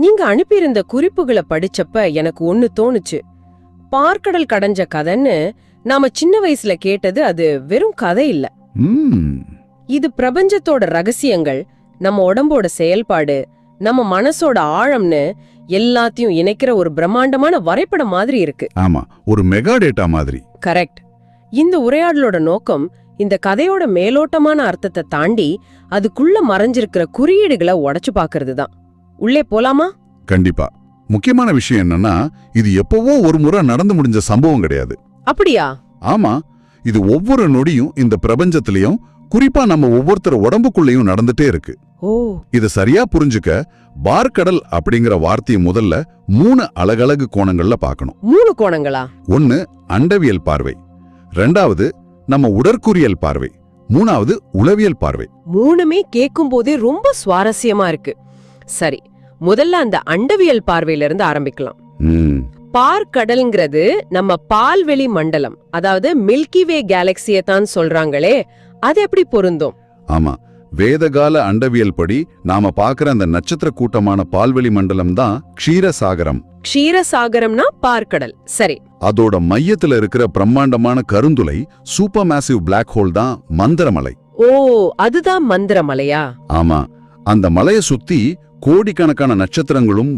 நீங்க அனுப்பியிருந்த குறிப்புகளை படிச்சப்ப எனக்கு ஒண்ணு தோணுச்சு. பார்க்கடல் கடைஞ்ச கதைன்னு நாம சின்ன வயசுல கேட்டது அது வெறும் கதை இல்ல. இது பிரபஞ்சத்தோட ரகசியங்கள், நம்ம உடம்போட செயல்பாடு, நம்ம மனசோட ஆழம்னு எல்லாத்தையும் இணைக்கிற ஒரு பிரம்மாண்டமான வரைபடம் மாதிரி இருக்கு. ஆமா, ஒரு மெகா டேட்டா மாதிரி. கரெக்ட். இந்த உரையாடலோட நோக்கம் இந்த கதையோட மேலோட்டமான அர்த்தத்தை தாண்டி அதுக்குள்ள மறைஞ்சிருக்கிற குறியீடுகளை உடைச்சு பாக்குறது தான். உள்ளே போலாமா? கண்டிப்பா. முக்கியமான விஷயம் என்னன்னா, இது எப்பவோ ஒரு முறை நடந்து முடிஞ்ச சம்பவம் கிடையாது. அப்படியா? ஆமா, இது ஒவ்வொரு நொடியும் இந்த பிரபஞ்சத்திலையும், குறிப்பா நம்ம ஒவ்வொருத்தர் உடம்புக்குள்ளேயும் நடந்துட்டே இருக்கு. ஓ, இத சரியா புரிஞ்சுக்க பார்க்கடல் அப்படிங்கிற வார்த்தையை முதல்ல 3 அழகழகு கோணங்கள்ல பார்க்கணும். 3 கோணங்களா? 1 அண்டவியல் பார்வை, 2வது நம்ம உடற்கூறியல் பார்வை, 3வது உளவியல் பார்வை. 3மே கேட்கும் போதே ரொம்ப சுவாரஸ்யமா இருக்கு. சரி, முதல்ல அந்த அண்டவியல் பார்வையில இருந்து ஆரம்பிக்கலாம். பார்க்கடல்ங்கிறது நம்ம பால்வெளி மண்டலம், அதாவது மில்கி வே கேலக்சியை தான் சொல்றாங்களே, அது எப்படி பொருந்தும்? ஆமா, வேதகால அண்டவியல் படி நாம பாக்குற அந்த நட்சத்திர கூட்டமான பால்வெளி மண்டலம் தான் க்ஷீரசாகரம். க்ஷீரசாகரம்னா பார்க்கடல். சரி, அதோட மையத்துல இருக்கிற பிரம்மாண்டமான கருந்துளை சூப்பர் மேசிவ் பிளாக் ஹோல் தான் மந்திரமலை. ஓ, அதுதான் மந்திரமலையா? ஆமா, அந்த மலையை சுத்தி கோடிக்கணக்கான நட்சத்திரங்களும்